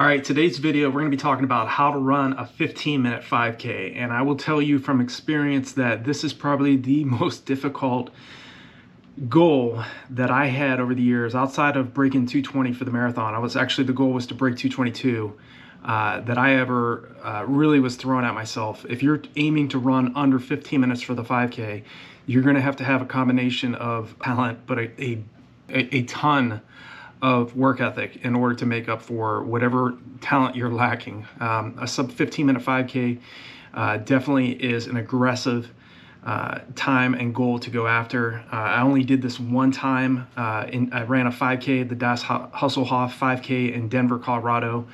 All right, today's video, we're going to be talking about how to run a 15-minute 5K. And I will tell you from experience that this is probably the most difficult goal that I had over the years outside of breaking 220 for the marathon. The goal was to break 222 that I ever really was throwing at myself. If you're aiming to run under 15 minutes for the 5K, you're going to have a combination of talent, but a ton of work ethic in order to make up for whatever talent you're lacking. A sub 15-minute 5K definitely is an aggressive time and goal to go after. I only did this one time. I ran a 5K, the Das Hasselhoff 5K in Denver, Colorado,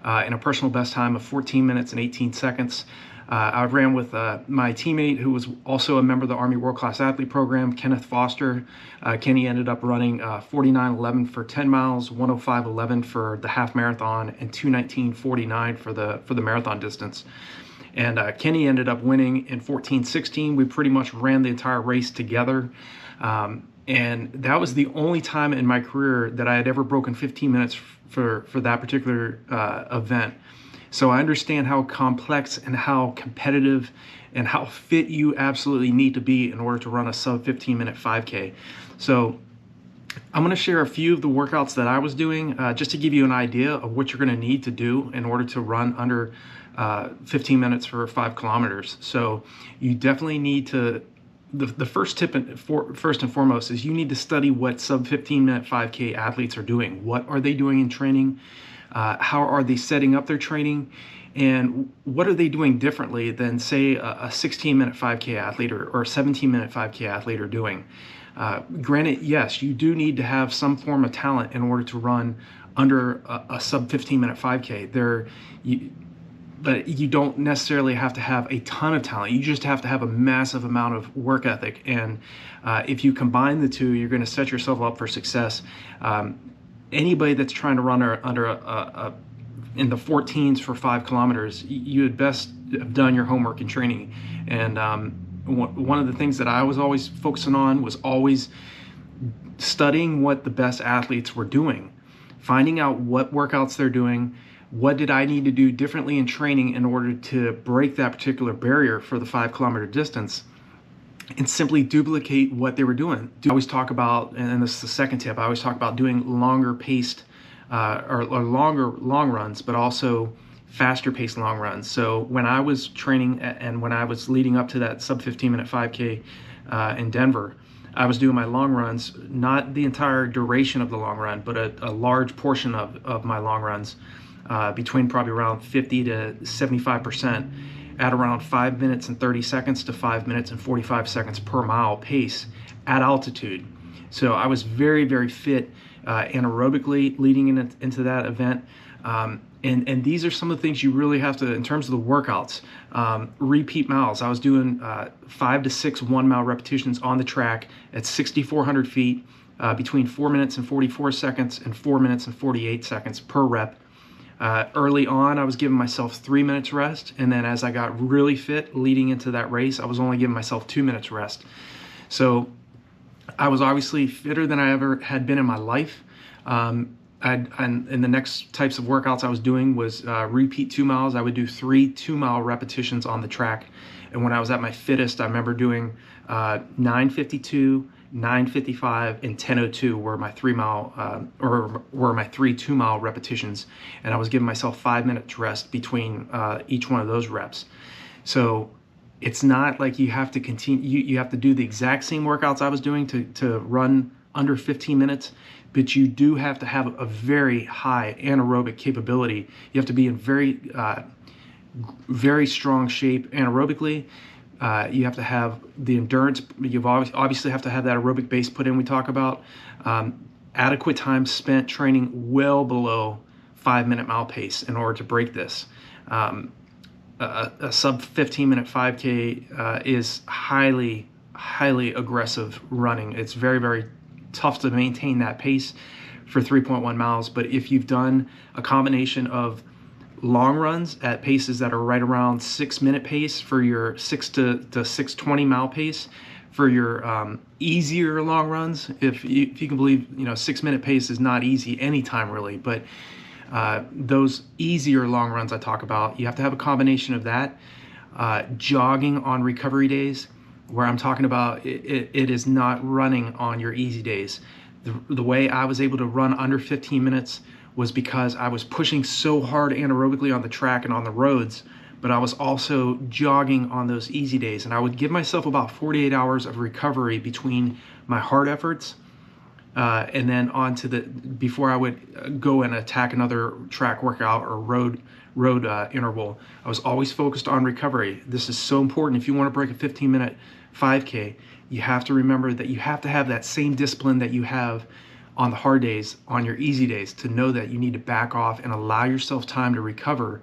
in a personal best time of 14 minutes and 18 seconds. I ran with my teammate who was also a member of the Army World Class Athlete Program, Kenneth Foster. Kenny ended up running 49:11 for 10 miles, 105:11 for the half marathon, and 219:49 for the marathon distance. And Kenny ended up winning in 14:16. We pretty much ran the entire race together. And that was the only time in my career that I had ever broken 15 minutes for that particular event. So I understand how complex and how competitive and how fit you absolutely need to be in order to run a sub 15-minute 5K. So I'm going to share a few of the workouts that I was doing just to give you an idea of what you're going to need to do in order to run under 15 minutes for 5 kilometers. So you definitely need to, the first tip first and foremost is you need to study what sub 15-minute 5K athletes are doing. What are they doing in training? How are they setting up their training, and what are they doing differently than, say, a 16-minute 5K athlete or a 17-minute 5K athlete are doing? Granted, yes, you do need to have some form of talent in order to run under a sub 15-minute 5K. But you don't necessarily have to have a ton of talent. You just have to have a massive amount of work ethic. And if you combine the two, you're going to set yourself up for success. Anybody that's trying to run in the 14s for 5 kilometers, you had best have done your homework and training. And one of the things that I was always focusing on was always studying what the best athletes were doing, finding out what workouts they're doing, what did I need to do differently in training in order to break that particular barrier for the 5 kilometer distance, and simply duplicate what they were doing. I always talk about, and this is the second tip, I always talk about doing longer paced or longer long runs, but also faster paced long runs. So when I was training and when I was leading up to that sub 15-minute 5K in Denver, I was doing my long runs, not the entire duration of the long run, but a large portion of my long runs, between probably around 50 to 75%. At around 5 minutes and 30 seconds to 5 minutes and 45 seconds per mile pace at altitude. So I was very, very fit anaerobically leading into that event. And these are some of the things you really have to, in terms of the workouts, repeat miles. I was doing 5 to 6 1-mile repetitions on the track at 6,400 feet between 4 minutes and 44 seconds and 4 minutes and 48 seconds per rep. Early on, I was giving myself 3 minutes rest, and then as I got really fit leading into that race, I was only giving myself 2 minutes rest. So I was obviously fitter than I ever had been in my life. And the next types of workouts I was doing was repeat 2 miles. I would do 3 2-mile repetitions on the track. And when I was at my fittest, I remember doing 9:52, 9:55, and 10:02 were my 3-mile were my 3 2-mile repetitions, and I was giving myself 5 minutes rest between each one of those reps. So it's not like you have to continue. You have to do the exact same workouts I was doing to run under 15 minutes, but you do have to have a very high anaerobic capability. You have to be in very strong shape anaerobically. You have to have the endurance. You obviously have to have that aerobic base put in. We talk about adequate time spent training well below 5-minute mile pace in order to break this. A sub 15-minute 5K is highly aggressive running. It's very, very tough to maintain that pace for 3.1 miles. But if you've done a combination of long runs at paces that are right around 6-minute pace for your 6 to 6:20 mile pace, for your easier long runs, if you can believe, 6-minute pace is not easy anytime really, but Those easier long runs I talk about, you have to have a combination of that. Jogging on recovery days, where I'm talking about it is not running on your easy days. The way I was able to run under 15 minutes was because I was pushing so hard anaerobically on the track and on the roads, but I was also jogging on those easy days. And I would give myself about 48 hours of recovery between my hard efforts and then on to before I would go and attack another track workout or road interval. I was always focused on recovery. This is so important. If you want to break a 15-minute 5K, you have to remember that you have to have that same discipline that you have on the hard days, on your easy days, to know that you need to back off and allow yourself time to recover.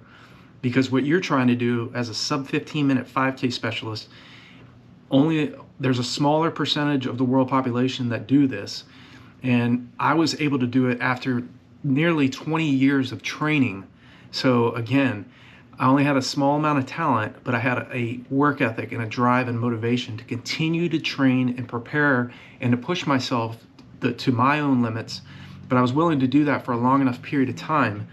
Because what you're trying to do as a sub 15-minute 5K specialist, there's a smaller percentage of the world population that do this. And I was able to do it after nearly 20 years of training. So again, I only had a small amount of talent, but I had a work ethic and a drive and motivation to continue to train and prepare and to push myself to my own limits. But I was willing to do that for a long enough period of time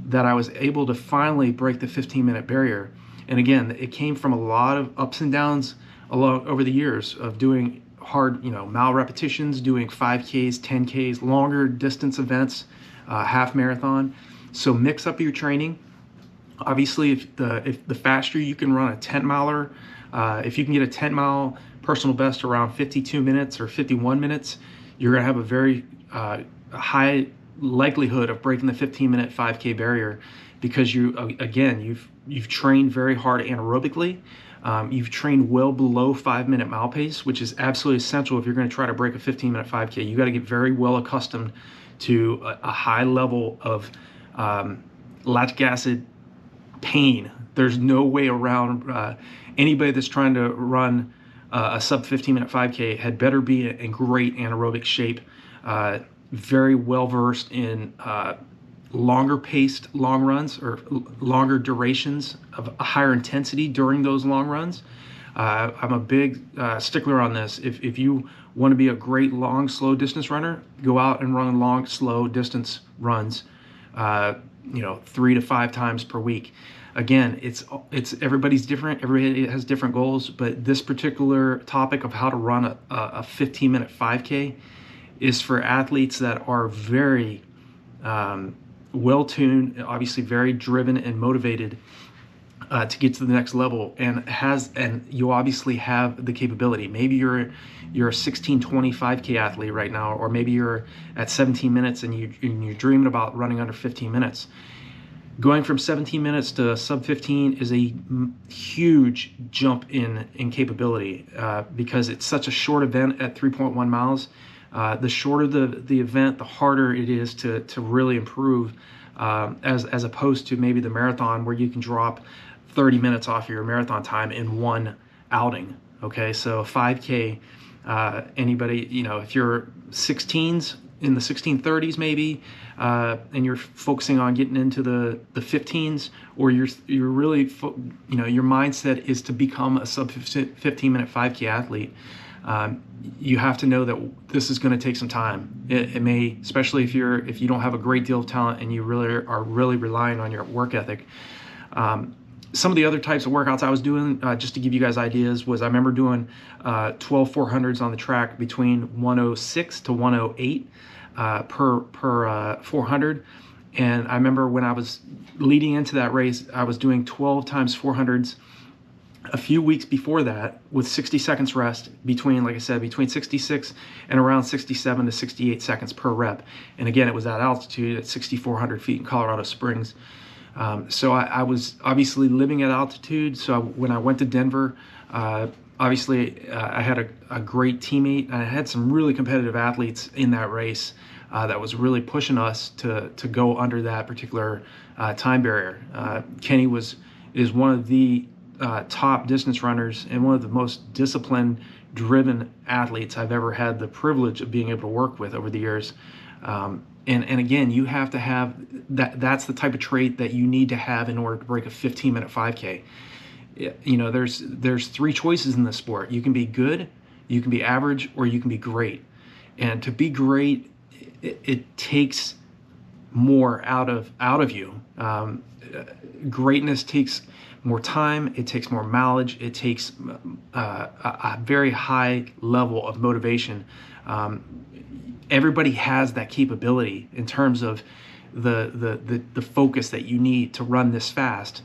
that I was able to finally break the 15-minute barrier. And again, it came from a lot of ups and downs over the years of doing hard, mile repetitions, doing 5Ks, 10Ks, longer distance events, half marathon. So mix up your training. Obviously, if the faster you can run a 10-miler, if you can get a 10-mile personal best around 52 minutes or 51 minutes, you're going to have a very high likelihood of breaking the 15-minute 5K barrier, because you've trained very hard anaerobically. You've trained well below 5-minute mile pace, which is absolutely essential if you're going to try to break a 15-minute 5K. You got to get very well accustomed to a high level of lactic acid pain. There's no way around. Anybody that's trying to run a sub 15-minute 5K had better be in great anaerobic shape, very well versed in longer paced long runs or longer durations of a higher intensity during those long runs. I'm a big stickler on this. If you want to be a great long, slow distance runner, go out and run long, slow distance runs, 3 to 5 times per week. Again, it's everybody's different. Everybody has different goals, but this particular topic of how to run a 15-minute 5K is for athletes that are very well-tuned, obviously very driven and motivated to get to the next level, and you obviously have the capability. Maybe you're a 16:20 5K athlete right now, or maybe you're at 17 minutes and you're dreaming about running under 15 minutes. Going from 17 minutes to sub 15 is a huge jump in capability because it's such a short event at 3.1 miles. The shorter the event, the harder it is to really improve, as opposed to maybe the marathon, where you can drop 30 minutes off your marathon time in one outing. Okay, so 5K, anybody, if you're 16s, in the 1630s maybe, and you're focusing on getting into the 15s, or you're really, your mindset is to become a sub 15-minute 5K athlete, you have to know that this is going to take some time. It may, especially if you don't have a great deal of talent and you really are relying on your work ethic. Some of the other types of workouts I was doing, just to give you guys ideas, was I remember doing 12 400s on the track between 106 to 108 per 400. And I remember when I was leading into that race, I was doing 12 times 400s a few weeks before that, with 60 seconds rest between, like I said, between 66 and around 67 to 68 seconds per rep. And again, it was at altitude at 6,400 feet in Colorado Springs. So I was obviously living at altitude. So when I went to Denver, obviously I had a great teammate. I had some really competitive athletes in that race that was really pushing us to go under that particular time barrier. Kenny is one of the top distance runners and one of the most disciplined, driven athletes I've ever had the privilege of being able to work with over the years. And again, you have to have that. That's the type of trait that you need to have in order to break a 15-minute 5K. There's 3 choices in this sport. You can be good, you can be average, or you can be great. And to be great, it takes more out of you. Greatness takes more time, it takes more mileage, it takes a very high level of motivation. Everybody has that capability in terms of the focus that you need to run this fast,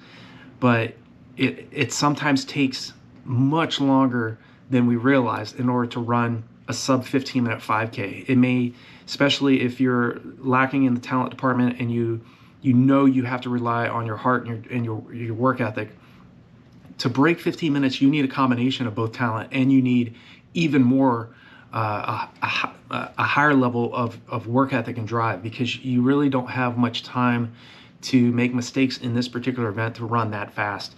but it sometimes takes much longer than we realize in order to run a sub 15-minute 5K. It may, especially if you're lacking in the talent department and you know you have to rely on your heart and your work ethic. To break 15 minutes, you need a combination of both talent and you need even more a higher level of work ethic and drive, because you really don't have much time to make mistakes in this particular event to run that fast.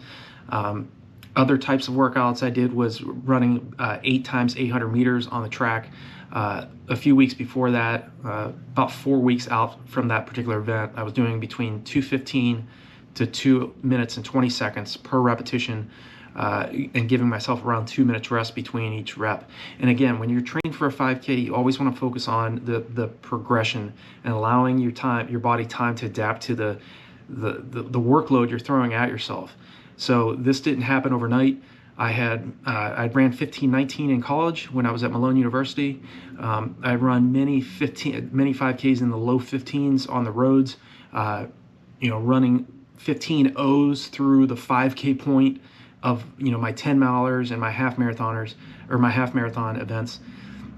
Other types of workouts I did was running 8 times 800 meters on the track. A few weeks before that, about 4 weeks out from that particular event, I was doing between 2:15 to 2 minutes and 20 seconds per repetition, and giving myself around 2 minutes rest between each rep. And again, when you're training for a 5K, you always want to focus on the progression and allowing your body time to adapt to the workload you're throwing at yourself. So this didn't happen overnight. I ran 15:19 in college when I was at Malone University. I run many 5Ks in the low 15s on the roads, running 15 O's through the 5K point of my 10 milers and my half marathoners or my half marathon events.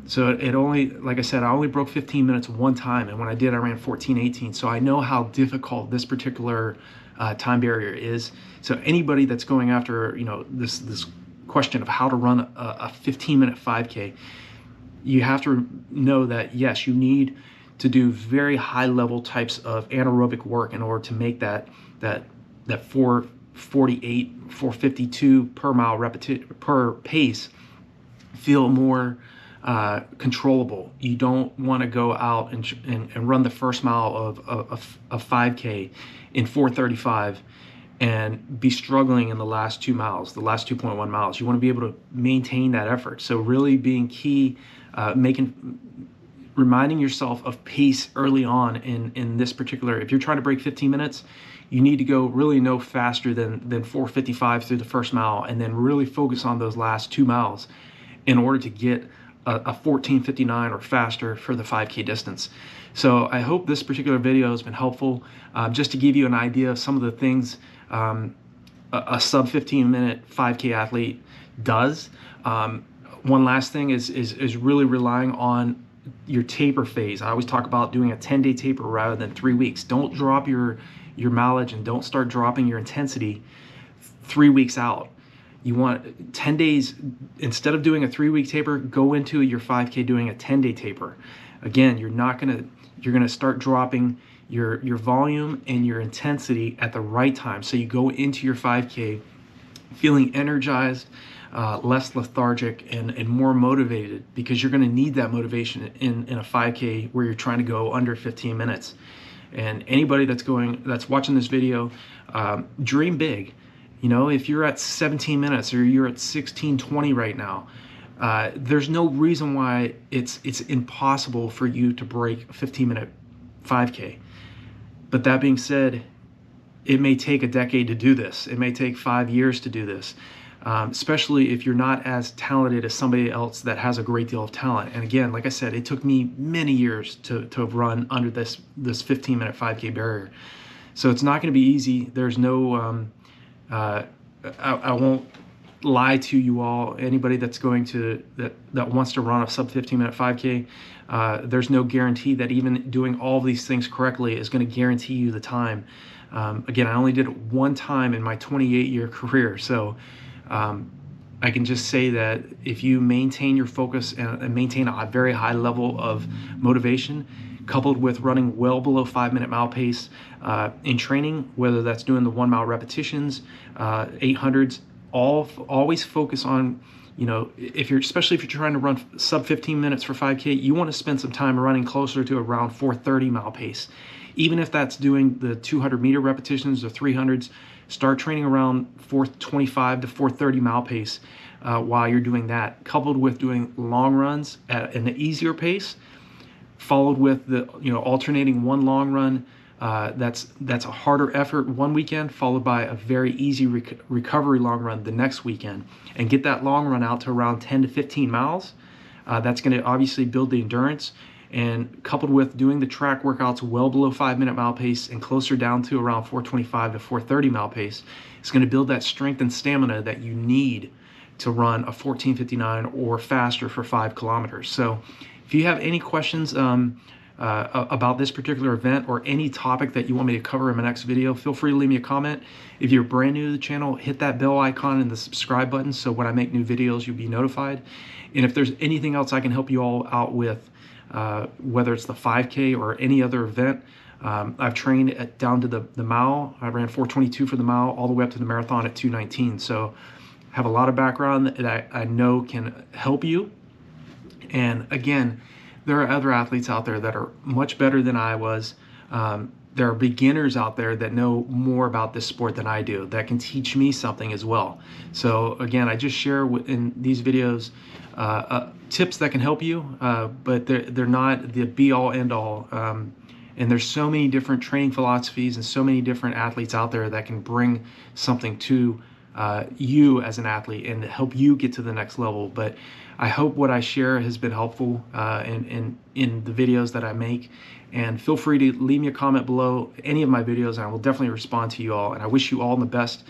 So it only, like I said, I only broke 15 minutes one time, and when I did, I ran 14:18. So I know how difficult this particular time barrier is. So anybody that's going after this question of how to run a 15-minute 5K, you have to know that yes, you need to do very high level types of anaerobic work in order to make that 448, 452 per mile per pace feel more controllable. You don't want to go out and run the first mile of 5K in 4:35 and be struggling in the last 2 miles, the last 2.1 miles. You want to be able to maintain that effort. So really being key, reminding yourself of pace early on in this particular, if you're trying to break 15 minutes, you need to go really no faster than 4:55 through the first mile, and then really focus on those last 2 miles in order to get a 14:59 or faster for the 5K distance. So I hope this particular video has been helpful, just to give you an idea of some of the things a sub 15-minute 5K athlete does. One last thing is really relying on your taper phase. I always talk about doing a 10-day taper rather than 3 weeks. Don't drop your mileage and don't start dropping your intensity 3 weeks out. You want 10 days, instead of doing a 3-week taper, go into your 5K doing a 10-day taper. Again, you're gonna start dropping your volume and your intensity at the right time. So you go into your 5K feeling energized, less lethargic, and more motivated, because you're gonna need that motivation in a 5K where you're trying to go under 15 minutes. And anybody that's watching this video, dream big. If you're at 17 minutes or you're at 16:20 right now, there's no reason why it's impossible for you to break a 15-minute 5K. But that being said, it may take a decade to do this. It may take 5 years to do this, especially if you're not as talented as somebody else that has a great deal of talent. And again, like I said, it took me many years to have run under this 15-minute 5K barrier. So it's not going to be easy. There's no I won't lie to you all. Anybody that's that wants to run a sub 15-minute 5K, there's no guarantee that even doing all of these things correctly is going to guarantee you the time. Again, I only did it one time in my 28-year career, so I can just say that if you maintain your focus and maintain a very high level of motivation, coupled with running well below 5-minute mile pace in training, whether that's doing the 1 mile repetitions, 800s, always focus on, especially if you're trying to run sub 15 minutes for 5K, you want to spend some time running closer to around 4:30 mile pace. Even if that's doing the 200-meter repetitions or 300s, start training around 4:25 to 4:30 mile pace while you're doing that, coupled with doing long runs at an easier pace, followed with the alternating one long run That's a harder effort one weekend, followed by a very easy recovery long run the next weekend, and get that long run out to around 10 to 15 miles. That's going to obviously build the endurance, and coupled with doing the track workouts well below 5-minute mile pace and closer down to around 425 to 430 mile pace, it's going to build that strength and stamina that you need to run a 14:59 or faster for 5 kilometers. So if you have any questions about this particular event or any topic that you want me to cover in my next video, feel free to leave me a comment. If you're brand new to the channel, hit that bell icon and the subscribe button so when I make new videos, you'll be notified. And if there's anything else I can help you all out with, whether it's the 5K or any other event, I've trained down to the mile. I ran 422 for the mile all the way up to the marathon at 219. So have a lot of background that I know can help you. And again, there are other athletes out there that are much better than I was. There are beginners out there that know more about this sport than I do, that can teach me something as well. So again, I just share in these videos tips that can help you, but they're not the be-all, end-all. And there's so many different training philosophies and so many different athletes out there that can bring something to you as an athlete and help you get to the next level. But I hope what I share has been helpful in the videos that I make. And feel free to leave me a comment below any of my videos, and I will definitely respond to you all. And I wish you all the best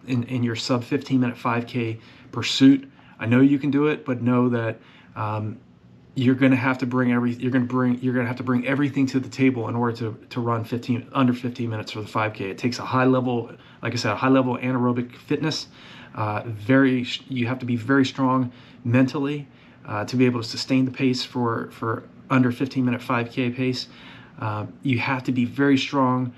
in your sub 15-minute 5K pursuit. I know you can do it, but know that you're going to have to bring you're going to have to bring everything to the table in order to run under 15 minutes for the 5K. It takes a high level, like I said, a high level anaerobic fitness. You have to be very strong mentally to be able to sustain the pace for under 15-minute 5K pace. You have to be very strong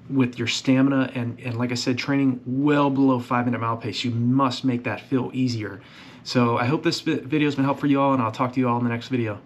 with your stamina, and like I said, training well below 5-minute mile pace. You must make that feel easier. So I hope this video has been helpful for you all, and I'll talk to you all in the next video.